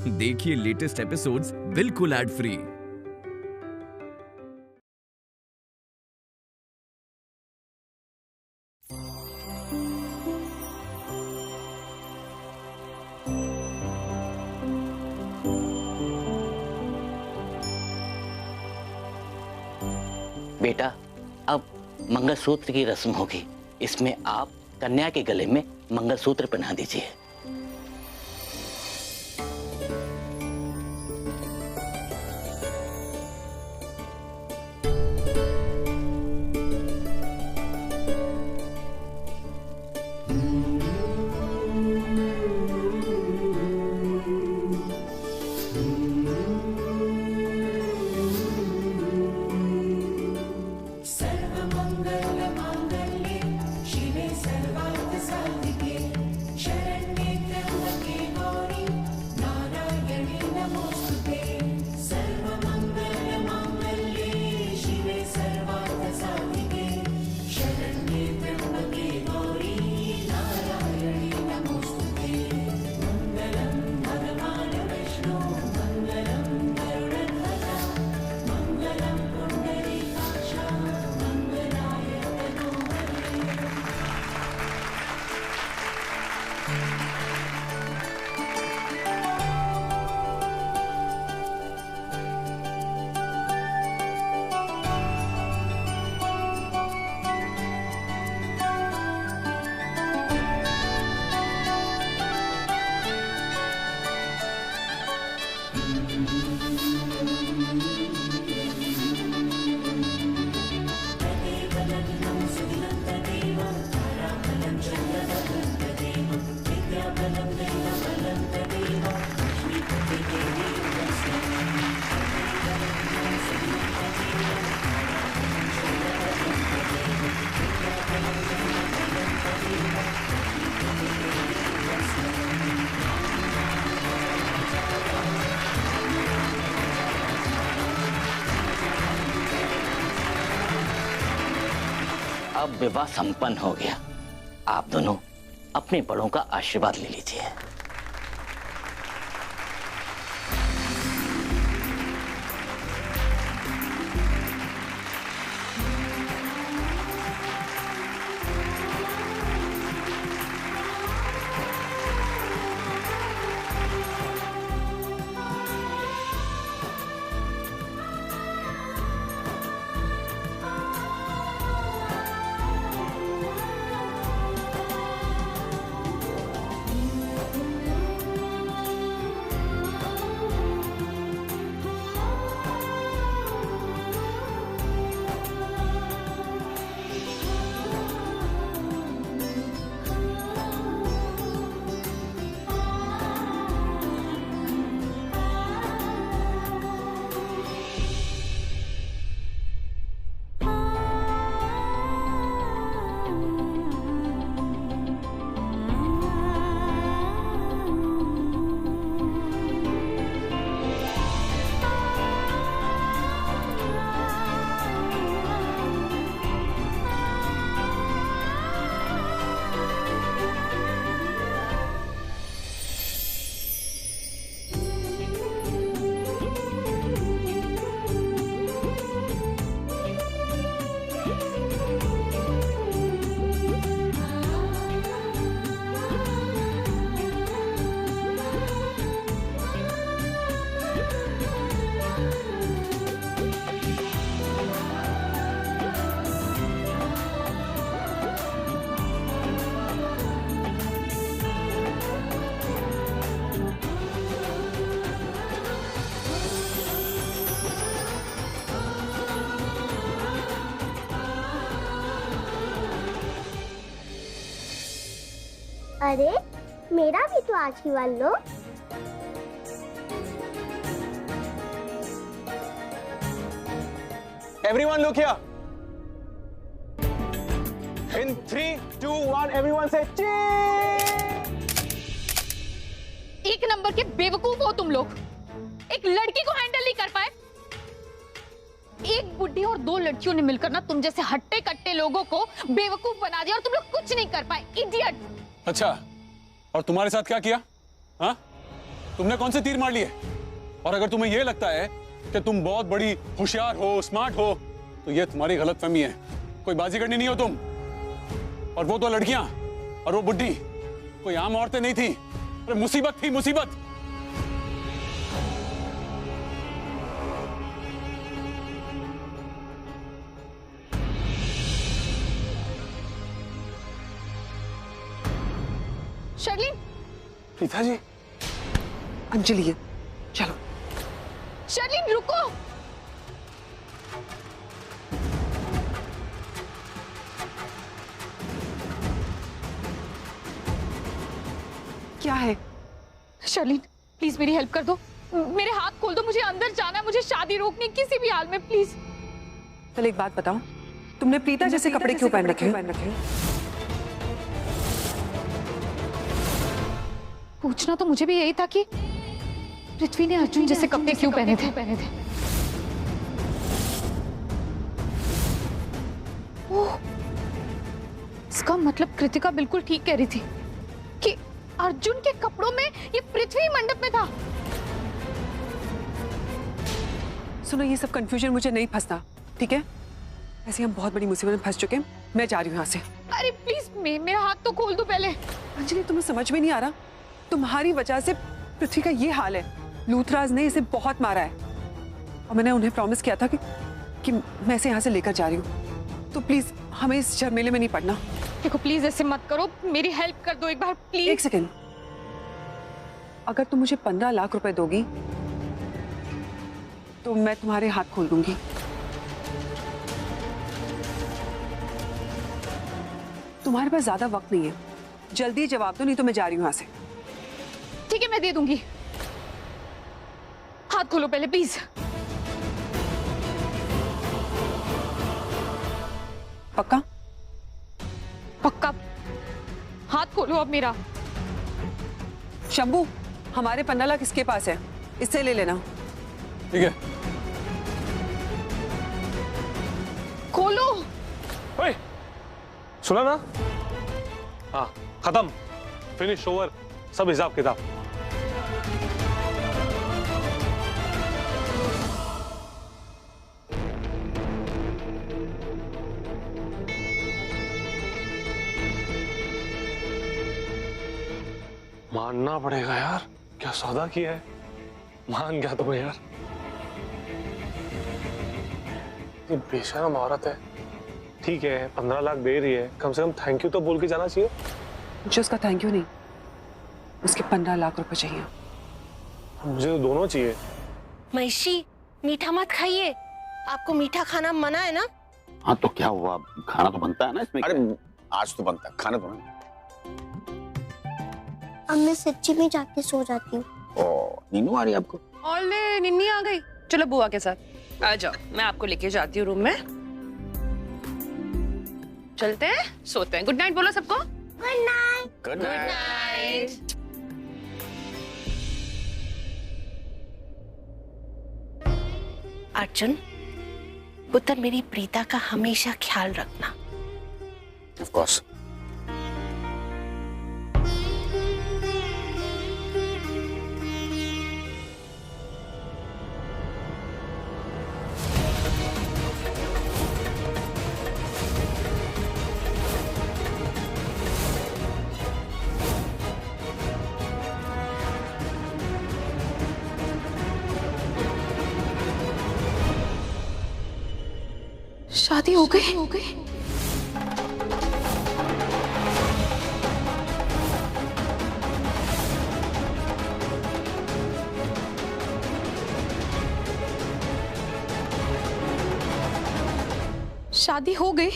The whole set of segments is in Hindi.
देखिए लेटेस्ट एपिसोड्स बिल्कुल एड फ्री। बेटा, अब मंगलसूत्र की रस्म होगी। इसमें आप कन्या के गले में मंगलसूत्र पहना दीजिए। अब विवाह संपन्न हो गया। आप दोनों अपने बड़ों का आशीर्वाद ले लीजिए। अरे मेरा भी तो आशीर्वाद लो। Everyone look here. In 3, 2, 1, everyone say cheers. एक नंबर के बेवकूफ हो तुम लोग। एक लड़की को हैंडल नहीं कर पाए। एक बुढ़ी और दो लड़कियों ने मिलकर ना तुम जैसे हट्टे कट्टे लोगों को बेवकूफ बना दिया और तुम लोग कुछ नहीं कर पाए। इडियट। अच्छा, और तुम्हारे साथ क्या किया? हाँ? तुमने कौन से तीर मार लिए? और अगर तुम्हें यह लगता है कि तुम बहुत बड़ी होशियार हो, स्मार्ट हो, तो यह तुम्हारी गलतफहमी है। कोई बाजीगरनी नहीं हो तुम। और वो तो लड़कियां और वो बुड्ढी कोई आम औरतें नहीं थी। अरे मुसीबत थी, मुसीबत। शर्लिन, प्रीता जी, अंजलि है, चलो। शर्लिन रुको। क्या है? शर्लिन प्लीज मेरी हेल्प कर दो, मेरे हाथ खोल दो, मुझे अंदर जाना है, मुझे शादी रोकनी किसी भी हाल में, प्लीज। चल एक बात बताओ, तुमने प्रीता जैसे कपड़े क्यों पहन रखे हैं? पूछना तो मुझे भी यही था कि पृथ्वी ने अर्जुन जैसे कपड़े क्यों पहने थे। ओह, इसका मतलब कृतिका बिल्कुल ठीक कह रही थी कि अर्जुन के कपड़ों में ये पृथ्वी मंडप में था। सुनो, ये सब कंफ्यूजन मुझे नहीं फंसना, ठीक है? ऐसे हम बहुत बड़ी मुसीबत में फंस चुके हैं। मैं जा रही हूँ यहाँ से। अरे प्लीज मेरा हाथ तो खोल दो पहले। अंजलि, तुम्हें समझ में नहीं आ रहा? तुम्हारी वजह से पृथ्वी का ये हाल है। लूथराज ने इसे बहुत मारा है और मैंने उन्हें प्रॉमिस किया था कि मैं इसे यहाँ से लेकर जा रही हूँ। तो प्लीज हमें इस झमेले में नहीं पड़ना। देखो प्लीज ऐसे मत करो, मेरी हेल्प कर दो एक बार प्लीज। एक सेकेंड, अगर तुम मुझे 15 लाख रुपए दोगी तो मैं तुम्हारे हाथ खोल दूंगी। तुम्हारे पास ज्यादा वक्त नहीं है, जल्दी जवाब दो, नहीं तो मैं जा रही हूं यहाँ से। ठीक है मैं दे दूंगी, हाथ खोलो पहले प्लीज। पक्का? पक्का, हाथ खोलो अब मेरा। शंभू, हमारे 15 लाख इसके पास है, इससे ले लेना। ठीक है। खोलो। ओए, सुना ना? हाँ, खत्म, फिनिश, ओवर, सब हिसाब किताब। मानना पड़ेगा यार, क्या सौदा किया है। मान गया तुम्हें यार। ये बेशरम औरत है। ठीक है 15 लाख दे रही है, कम से कम थैंक यू तो बोल के जाना चाहिए। मुझे उसका थैंक यू नहीं, उसके 15 लाख रुपए चाहिए। मुझे तो दोनों चाहिए। महिषी, मीठा मत खाइए, आपको मीठा खाना मना है ना? हाँ तो क्या हुआ, खाना तो बनता है ना इसमें। अरे आज तो बनता है, खाना तो नहीं। अब मैं सच्ची में जाके सो जाती हूँ। नीनू आ रही है आपको? ओले, निन्नी आ गई। चलो बुआ के साथ आ जाओ, मैं आपको लेके जाती हूँ रूम में। चलते हैं, सोते हैं। गुड नाइट बोलो सबको। Good night. Good night. Arjun, पुत्र मेरी प्रीता का हमेशा ख्याल रखना। Of course. शादी हो गई। शादी हो गई।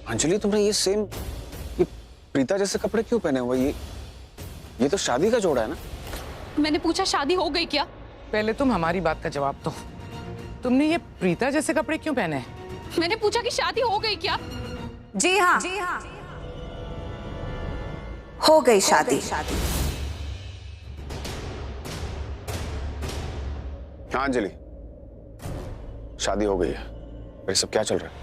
अंजलि, तुमने ये सेम प्रीता जैसे कपड़े क्यों पहने हुए? ये तो शादी का जोड़ा है ना। मैंने पूछा शादी हो गई क्या? पहले तुम हमारी बात का जवाब दो। तुमने ये प्रीता जैसे कपड़े क्यों पहने? मैंने पूछा कि शादी हो गई क्या? जी हाँ, हो गई शादी। हाँ अंजलि, शादी हो गई है। ये सब क्या चल रहा है?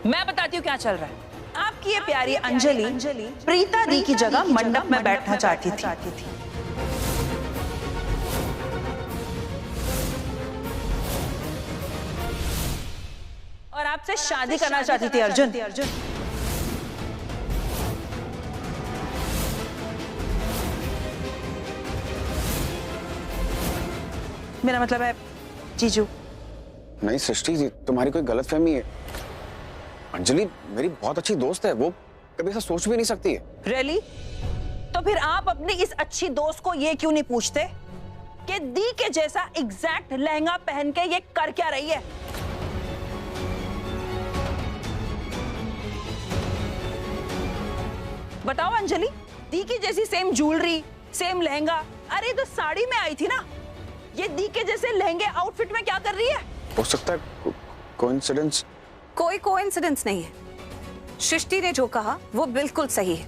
मैं बताती हूँ क्या चल रहा है। आपकी ये प्यारी अंजलि प्रीता दी की जगह मंडप में बैठना चाहती थी। और आपसे शादी करना चाहती थी अर्जुन। मेरा मतलब है जीजू। नहीं सृष्टि जी, तुम्हारी कोई गलतफहमी है। अंजलि मेरी बहुत अच्छी दोस्त है, वो कभी ऐसा सोच भी नहीं सकती है। रियली? तो फिर आप अपनी इस अच्छी दोस्त को ये क्यों नहीं पूछते कि दी के जैसा एग्जैक्ट लहंगा पहन के ये कर क्या रही है? बताओ अंजलि, दी की जैसी सेम ज्वेलरी, सेम लहंगा, अरे तो साड़ी में आई थी ना, ये दी के जैसे लहंगे आउटफिट में क्या कर रही है? हो सकता है कोइंसिडेंस। कोई कोइंसिडेंस नहीं है। सृष्टि ने जो कहा वो बिल्कुल सही है।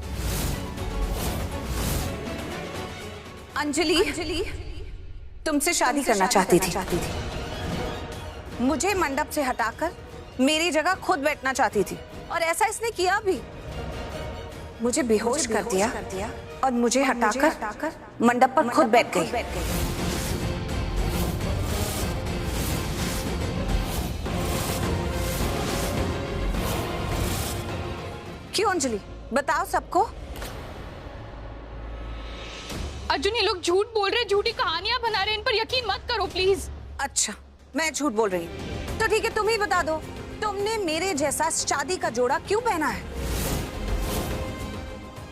अंजलि तुमसे शादी करना चाहती थी। मुझे मंडप से हटाकर मेरी जगह खुद बैठना चाहती थी, और ऐसा इसने किया भी। मुझे बेहोश कर दिया और मुझे हटाकर मंडप पर खुद बैठ गई। क्यों अंजलि, बताओ सबको। अर्जुन, ये लोग झूठ बोल रहे हैं, झूठी कहानियां बना रहे हैं, इन पर यकीन मत करो प्लीज। अच्छा, मैं झूठ बोल रही हूँ तो ठीक है, तुम ही बता दो, तुमने मेरे जैसा शादी का जोड़ा क्यों पहना है?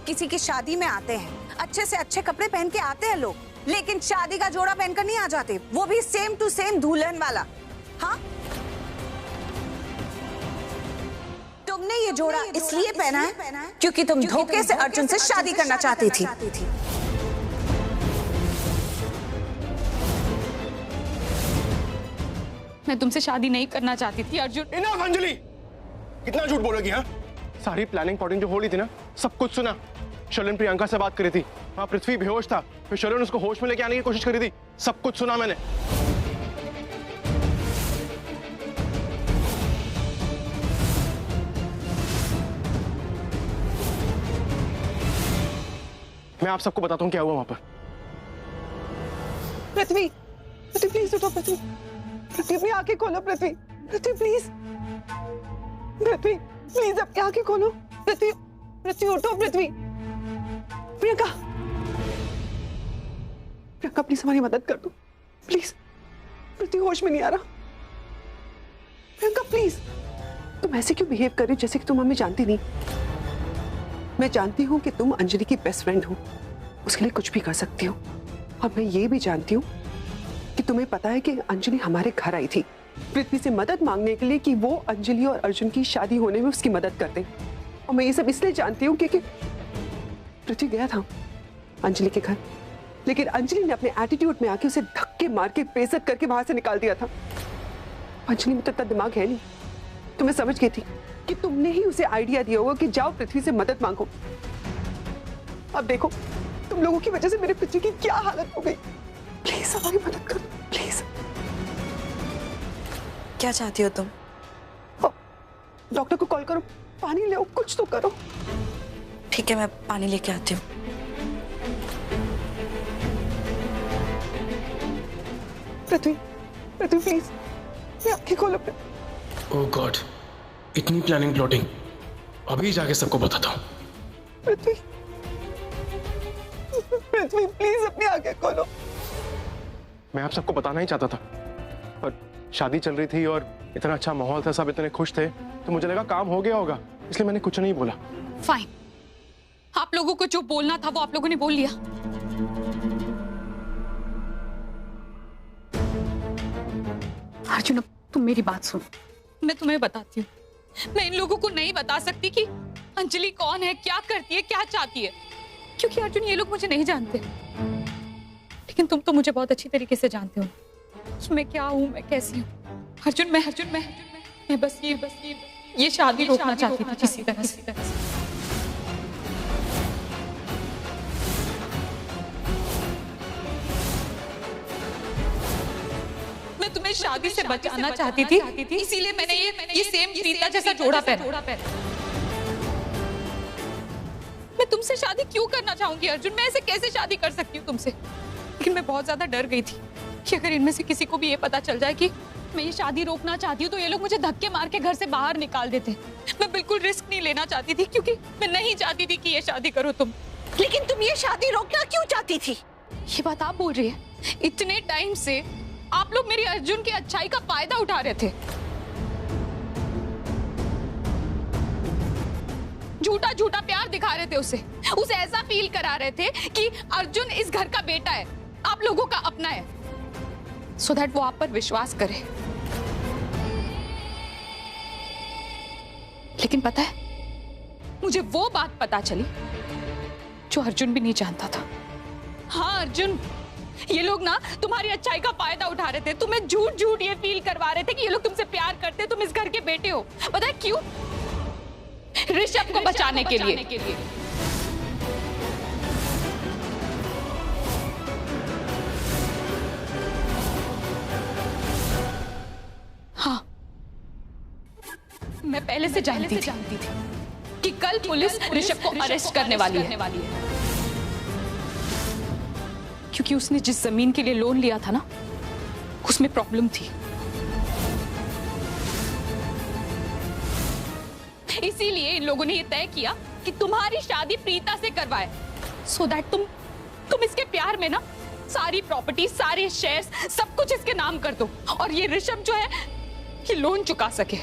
किसी की शादी में आते हैं, अच्छे से अच्छे कपड़े पहन के आते हैं लोग, लेकिन शादी का जोड़ा पहनकर नहीं आ जाते, वो भी सेम टू सेम दुल्हन वाला। हाँ, तुमने ये जोड़ा इसलिए पहना है क्योंकि तुम धोखे से अर्जुन से शादी करना चाहती थी। मैं तुमसे शादी नहीं करना चाहती थी अर्जुन। इनफ अंजलि, कितना झूठ बोलोगी? हाँ, सारी प्लानिंग प्लॉटिंग जो हो रही थी ना, सब कुछ सुना। शर्लिन प्रियंका से बात करी थी, वहाँ पृथ्वी बेहोश था, फिर शर्लिन उसको होश में लेके आने की कोशिश करी थी, सब कुछ सुना मैंने। मैं आप सबको बताता हूँ क्या हुआ वहां पर। पृथ्वी, पृथ्वी प्लीज उठो। पृथ्वी, पृथ्वी अपनी आंखें खोलो। पृथ्वी, पृथ्वी प्लीज, पृथ्वी प्लीज अपनी आंखें खोलो। पृथ्वी, पृथ्वी उठो। पृथ्वी, प्रियंका, प्रियंका प्लीज हमारी मदद कर दो प्लीज। पृथ्वी होश में नहीं आ रहा। प्रियंका प्लीज, तुम ऐसे क्यों बिहेव कर रही हो जैसे कि तुम हमें जानती नहीं? मैं जानती हूँ कि तुम अंजलि की बेस्ट फ्रेंड हो, उसके लिए कुछ भी कर सकती हो। और मैं ये भी जानती हूँ कि तुम्हें पता है कि अंजलि हमारे घर आई थी पृथ्वी से मदद मांगने के लिए कि वो अंजलि और अर्जुन की शादी होने में उसकी मदद कर दे। और मैं ये सब इसलिए जानती हूँ क्योंकि पृथ्वी गया था अंजलि के घर, लेकिन अंजलि ने अपने एटीट्यूड में आके उसे धक्के मार के बेइज्जत करके वहां से निकाल दिया था। अंजलि में तो इतना दिमाग है नहीं, तो मैं समझ गई थी कि तुमने ही उसे आइडिया दिया होगा कि जाओ पृथ्वी से मदद मांगो। अब देखो, तुम लोगों की वजह से मेरे पृथ्वी की क्या हालत हो गई। प्लीज हमारी मदद करो प्लीज। क्या चाहती हो तुम? डॉक्टर को कॉल करो, पानी ले आओ, कुछ तो करो। ठीक है, मैं पानी लेके आती हूँ। पृथ्वी, पृथ्वी प्लीज, मैं आंखें खोलो। ओह गॉड, इतनी प्लानिंग प्लॉटिंग, अभी जाके सबको बताता हूँ। पृथ्वी, पृथ्वी प्लीज अपनी आंखें खोलो। मैं आप सबको बताना ही चाहता था, पर शादी चल रही थी और इतना अच्छा माहौल था, सब इतने खुश थे, तो मुझे लगा काम हो गया होगा, इसलिए मैंने कुछ नहीं बोला। फाइन, आप लोगों को जो बोलना था वो आप लोगों ने बोल लिया। अर्जुन, अब तुम मेरी बात सुन, मैं तुम्हें बताती हूँ। मैं इन लोगों को नहीं बता सकती कि अंजलि कौन है, क्या करती है, क्या चाहती है, क्योंकि अर्जुन ये लोग मुझे नहीं जानते, लेकिन तुम तो मुझे बहुत अच्छी तरीके से जानते हो, मैं क्या हूँ, मैं कैसी हूँ। अर्जुन, मैं बस ये शादी रोकना चाहती थी किसी तरह से। मैं मैं तुम्हें शादी से बचाना चाहती थी, इसीलिए मैंने ये सेम प्रीता जैसा जोड़ा पहना। मैं तुमसे शादी क्यों करना चाहूंगी अर्जुन? मैं ऐसे कैसे शादी कर सकती हूँ तुमसे? लेकिन मैं बहुत ज्यादा डर गई थी कि अगर इनमें से किसी को भी ये पता चल जाए कि मैं ये शादी रोकना चाहती हूँ तो ये लोग मुझे धक्के मार के घर से बाहर निकाल देते। मैं बिल्कुल रिस्क नहीं लेना चाहती थी क्योंकि मैं नहीं चाहती थी कि ये शादी करो तुम। लेकिन तुम ये शादी रोकना क्यों चाहती थी? ये बात आप बोल रही है? इतने टाइम से आप लोग मेरी अर्जुन की अच्छाई का फायदा उठा रहे थे, झूठा झूठा प्यार दिखा रहे थे उसे ऐसा फील करा रहे थे कि अर्जुन इस घर का बेटा है, आप लोगों का अपना है, सो दैट वो आप पर विश्वास करे। लेकिन पता है, मुझे वो बात पता चली जो अर्जुन भी नहीं जानता था। हाँ अर्जुन, ये लोग ना तुम्हारी अच्छाई का फायदा उठा रहे थे, तुम्हें झूठ झूठ ये फील करवा रहे थे कि ये लोग तुमसे प्यार करते, तुम इस घर के बेटे हो। पता है क्यों? ऋषभ को बचाने के लिए। हाँ, मैं पहले से जानती थी कि कल पुलिस ऋषभ को अरेस्ट करने वाली है, क्योंकि उसने जिस जमीन के लिए लोन लिया था ना, उसमें प्रॉब्लम थी। इसीलिए इन लोगों ने ये तय किया कि तुम्हारी शादी प्रीता से करवाए, सो दैट तुम इसके प्यार में ना सारी प्रॉपर्टी, सारे शेयर्स, सब कुछ इसके नाम कर दो और ये ऋषभ जो है ये लोन चुका सके।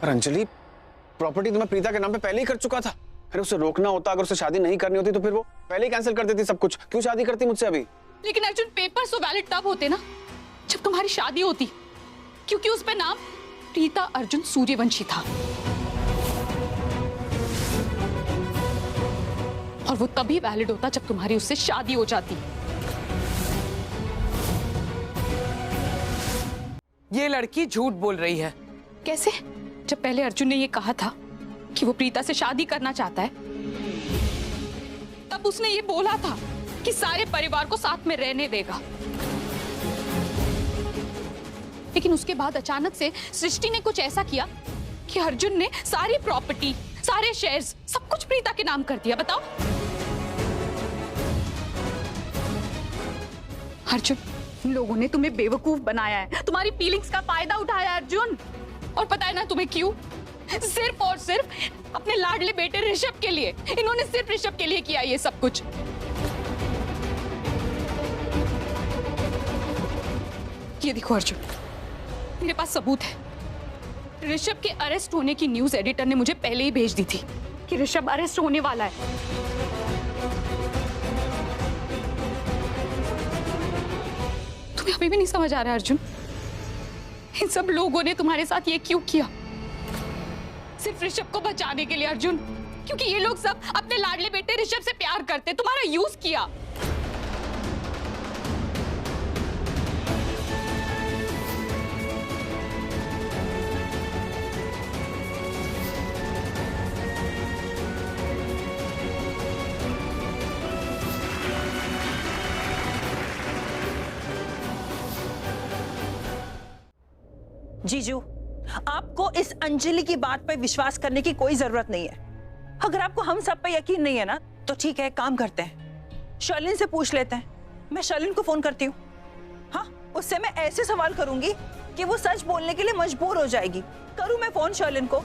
पर अंजलि, प्रॉपर्टी तो मैं प्रीता के नाम पे पहले ही कर चुका था। फिर उसे रोकना होता, अगर उसे शादी नहीं करनी होती तो फिर वो पहले ही कैंसिल कर देती सब कुछ। क्यों शादी करती मुझसे अभी? लेकिन अर्जुन, पेपर्स तो वैलिड तब होते ना जब तुम्हारी शादी होती, क्योंकि उस पे नाम प्रीता अर्जुन सूर्यवंशी था और वो तभी वैलिड होता जब तुम्हारी उससे शादी हो जाती। ये लड़की झूठ बोल रही है। कैसे? जब पहले अर्जुन ने ये कहा था कि वो प्रीता से शादी करना चाहता है, तब उसने ये बोला था कि सारे परिवार को साथ में रहने देगा। लेकिन उसके बाद अचानक से सृष्टि ने कुछ ऐसा किया कि अर्जुन ने सारी प्रॉपर्टी, सारे शेयर्स, सब कुछ प्रीता के नाम कर दिया। बताओ अर्जुन, इन लोगों ने तुम्हें बेवकूफ बनाया है, तुम्हारी फीलिंग्स का फायदा उठाया अर्जुन। और पता है ना तुम्हें क्यों? सिर्फ और सिर्फ अपने लाडले बेटे ऋषभ के लिए। इन्होंने सिर्फ ऋषभ के लिए किया ये सब कुछ। ये देखो अर्जुन, मेरे पास सबूत है। ऋषभ के अरेस्ट होने की न्यूज एडिटर ने मुझे पहले ही भेज दी थी कि ऋषभ अरेस्ट होने वाला है। तुम्हें अभी भी नहीं समझ आ रहा अर्जुन? इन सब लोगों ने तुम्हारे साथ ये क्यों किया? सिर्फ ऋषभ को बचाने के लिए अर्जुन, क्योंकि ये लोग सब अपने लाडले बेटे ऋषभ से प्यार करते, तुम्हारा यूज किया। जीजू, आपको इस अंजलि की बात पर विश्वास करने की कोई जरूरत नहीं है। अगर आपको हम सब पे यकीन नहीं है ना, तो ठीक है, काम करते हैं, शर्लिन से पूछ लेते हैं। मैं शर्लिन को फोन करती हूँ। हाँ, उससे मैं ऐसे सवाल करूंगी कि वो सच बोलने के लिए मजबूर हो जाएगी। करूं मैं फोन शर्लिन को?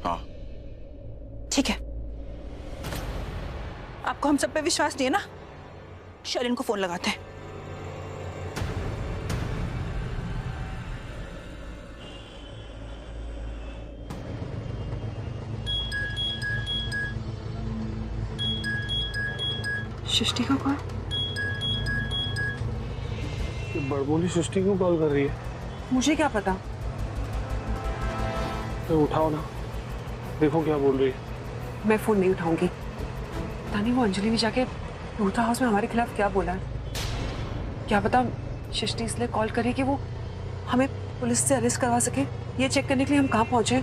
हाँ ठीक है। आपको हम सब पे विश्वास नहीं है ना? शर्लिन को फोन लगाते हैं। सृष्टि का कॉल? बड़बोली सृष्टि क्यों कॉल कर रही है? मुझे क्या पता। तो उठाओ ना, देखो क्या बोल रही है। मैं फोन नहीं उठाऊंगी। पता नहीं वो अंजलि ने जाके लूथरा हाउस में हमारे खिलाफ क्या बोला है। क्या पता सृष्टि इसलिए कॉल करी कि वो हमें पुलिस से अरेस्ट करवा सके। ये चेक करने के लिए हम कहाँ पहुंचे।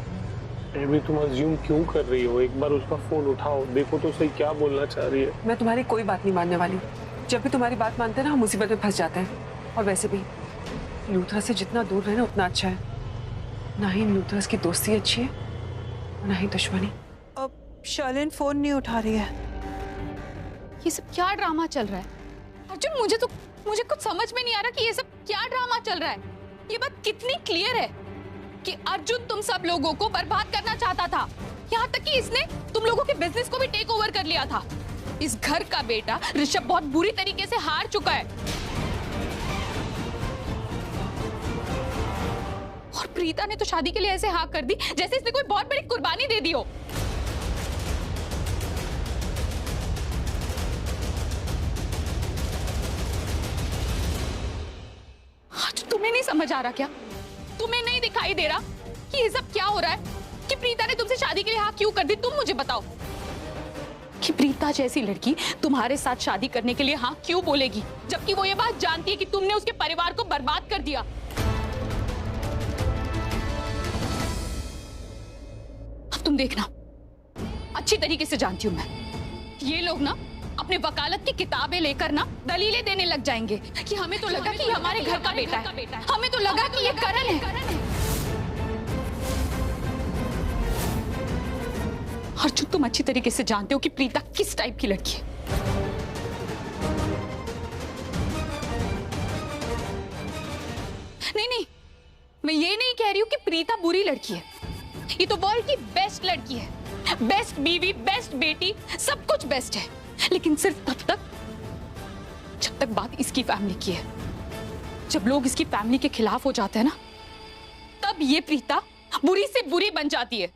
अभी तुम अज्यूम क्यों कर रही हो? एक बार उसका फोन उठाओ, देखो तो सही क्या बोलना चाह रही है। मैं तुम्हारी कोई बात नहीं मानने वाली। जब भी तुम्हारी बात मानते हैं ना, हम मुसीबत में फंस जाते हैं। और वैसे भी लूथरा से जितना दूर रहना उतना अच्छा है। ना ही लूथरा की दोस्ती अच्छी है और ना ही दुश्मनी। अब शर्लिन फोन नहीं उठा रही है। ये सब क्या ड्रामा चल रहा है अर्जुन? मुझे कुछ समझ में नहीं आ रहा कि ये सब क्या ड्रामा चल रहा है। ये बात कितनी क्लियर है कि अर्जुन तुम सब लोगों को बर्बाद करना चाहता था। यहाँ तक कि इसने तुम लोगों के बिजनेस को भी टेक ओवर कर लिया था। इस घर का बेटा ऋषभ बहुत बुरी तरीके से हार चुका है। और प्रीता ने तो शादी के लिए ऐसे हाँ कर दी जैसे इसने कोई बहुत बड़ी कुर्बानी दे दी हो। आज तुम्हें नहीं समझ आ रहा क्या? तुम्हें नहीं दिखाई दे रहा कि ये सब क्या हो रहा है? कि प्रीता ने तुमसे शादी के लिए हाँ क्यों कर दी? तुम मुझे बताओ कि प्रीता जैसी लड़की तुम्हारे साथ शादी करने के लिए हाँ क्यों बोलेगी, जबकि वो ये बात जानती है कि तुमने उसके परिवार को बर्बाद कर दिया। अब तुम देखना, अच्छी तरीके से जानती हूं मैं, ये लोग ना अपने वकालत की किताबें लेकर ना दलीलें देने लग जाएंगे कि हमें तो लगा कि हमारे घर का बेटा है, हमें तो लगा कि ये करण है। अर्जुन, तुम अच्छी तरीके से जानते हो कि प्रीता किस टाइप की लड़की है। नहीं, मैं ये नहीं कह रही हूं कि प्रीता बुरी लड़की है। ये तो वर्ल्ड की बेस्ट लड़की है, बेस्ट बीवी, बेस्ट बेटी, सब कुछ बेस्ट है। लेकिन सिर्फ तब तक जब तक बात इसकी फैमिली की है। जब लोग इसकी फैमिली के खिलाफ हो जाते हैं ना, तब ये प्रीता बुरी से बुरी बन जाती है।